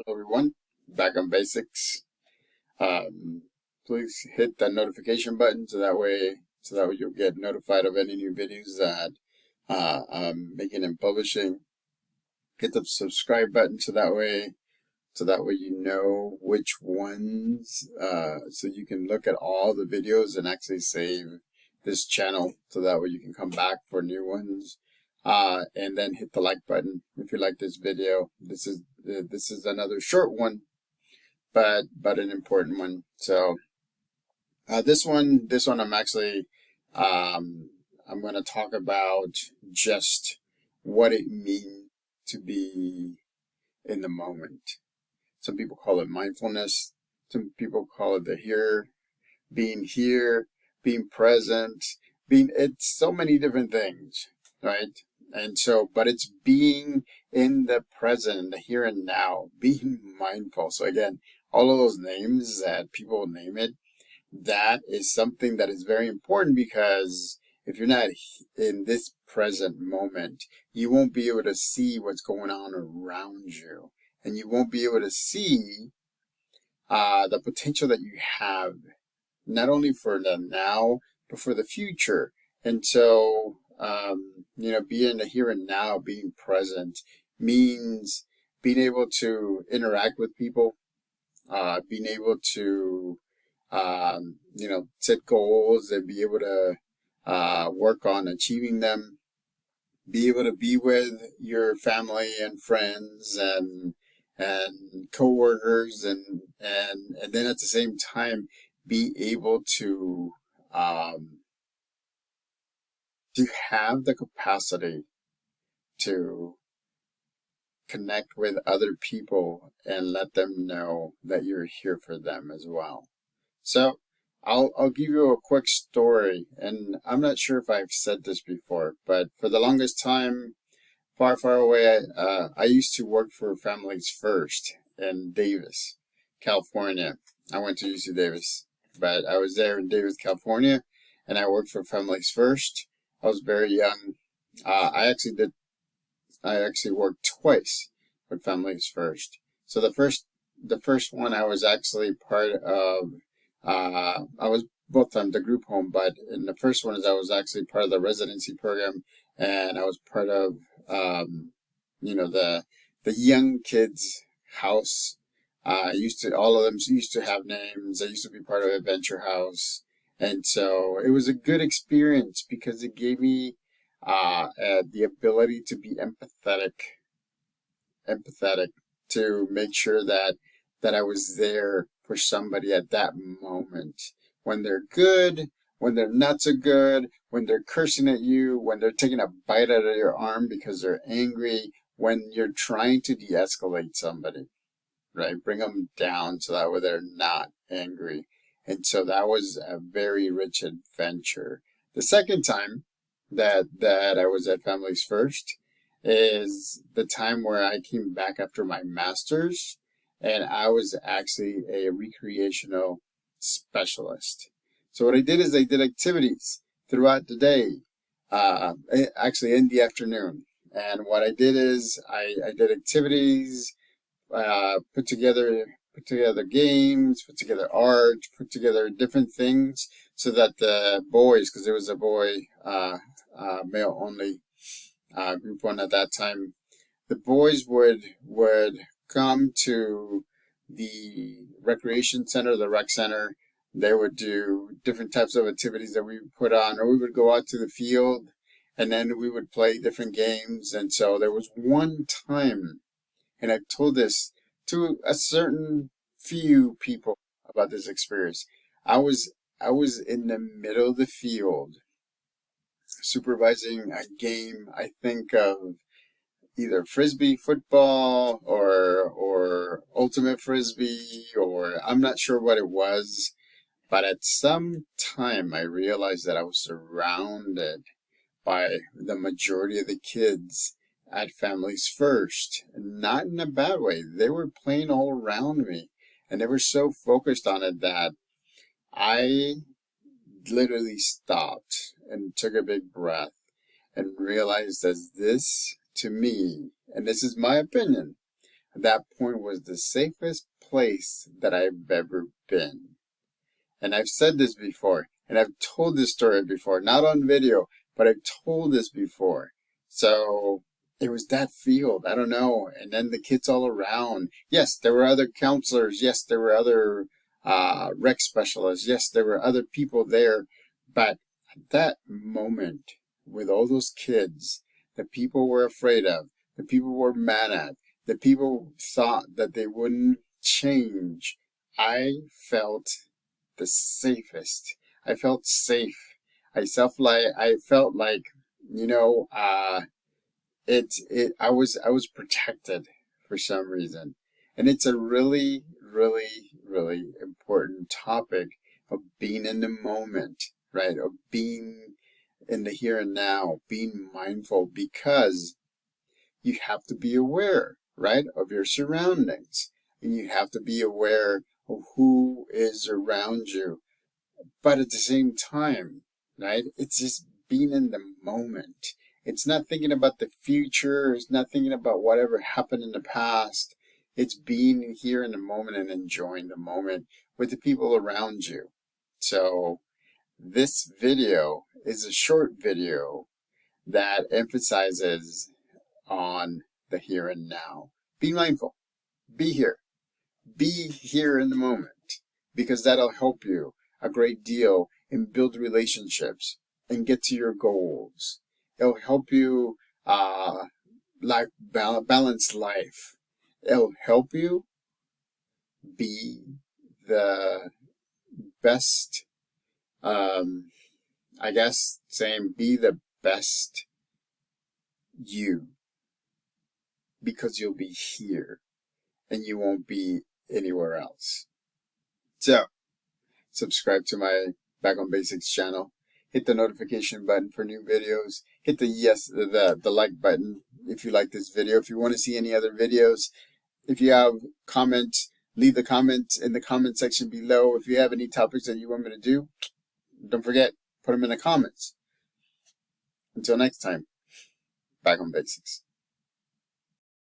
everyone, back on basics. Um, Please hit that notification button so that way you'll get notified of any new videos that I'm making and publishing. Hit the subscribe button so that way you know which ones, so you can look at all the videos and actually save this channel so that way you can come back for new ones. And then hit the like button if you like this video. This is another short one, but an important one. So this one I'm going to talk about just what it means to be in the moment. Some people call it mindfulness. Some people call it being here, being present, it's so many different things, right? And so, but it's being in the present, the here and now, being mindful. So again, all of those names that people name it, that is something that is very important, because if you're not in this present moment, you won't be able to see what's going on around you. And you won't be able to see the potential that you have, not only for the now, but for the future. And so, being in the here and now, being present, means being able to interact with people, being able to, set goals and be able to work on achieving them, be able to be with your family and friends and coworkers, and then at the same time be able to have the capacity to connect with other people and let them know that you're here for them as well. So I'll give you a quick story, and I'm not sure if I've said this before, but for the longest time, far, far away, I used to work for Families First in Davis, California. I went to UC Davis, but I was there in Davis, California, and I worked for Families First. I was very young. I actually worked twice with Families First. So the first one, I was actually part of. I was both times the group home, but in the first one, I was actually part of the residency program, and I was part of the young kids house. All of them used to have names. I used to be part of Adventure House, and so it was a good experience because it gave me the ability to be empathetic, to make sure that I was there for somebody at that moment, when they're good, when they're not so good, when they're cursing at you, when they're taking a bite out of your arm because they're angry, when you're trying to de-escalate somebody, right? Bring them down so that way they're not angry. And so that was a very rich adventure. The second time that I was at Families First is the time where I came back after my master's, and I was actually a recreational specialist. So what I did is I did activities throughout the day, actually in the afternoon. And what I did is I did activities, put together games, put together art, put together different things so that the boys, because there was a boy, male only group one at that time, the boys would come to the recreation center, the rec center. They would do different types of activities that we would put on, or we would go out to the field and then we would play different games. And so there was one time, and I've told this to a certain few people about this experience. I was in the middle of the field supervising a game, I think of either frisbee football or ultimate frisbee, or I'm not sure what it was, but at some time I realized that I was surrounded by the majority of the kids at Families First, not in a bad way. They were playing all around me, and they were so focused on it that I literally stopped and took a big breath and realized that this, to me, and this is my opinion, that point was the safest place that I've ever been. And I've said this before, and I've told this story before, not on video, but I've told this before. So it was that field, I don't know. And then the kids all around. Yes, there were other counselors. Yes, there were other rec specialists. Yes, there were other people there. But at that moment, with all those kids, the people were afraid of, the people were mad at, the people thought that they wouldn't change, I felt the safest. I felt safe. I felt like, you know, I was protected for some reason. And it's a really, really, really important topic of being in the moment, right? Of being in the here and now, being mindful, because you have to be aware, right, of your surroundings. And you have to be aware of who is around you. But at the same time, right, it's just being in the moment. It's not thinking about the future. It's not thinking about whatever happened in the past. It's being here in the moment and enjoying the moment with the people around you. So this video is a short video that emphasizes on the here and now. Be mindful. Be here. Be here in the moment, because that'll help you a great deal and build relationships and get to your goals. It'll help you balance life. It'll help you be the best, I guess saying be the best you, because you'll be here and you won't be anywhere else. So, subscribe to my Back on Basics channel. Hit the notification button for new videos. Hit the like button if you like this video. If you want to see any other videos, if you have comments, leave the comments in the comment section below. If you have any topics that you want me to do, don't forget, put them in the comments. Until next time, Back on Basics.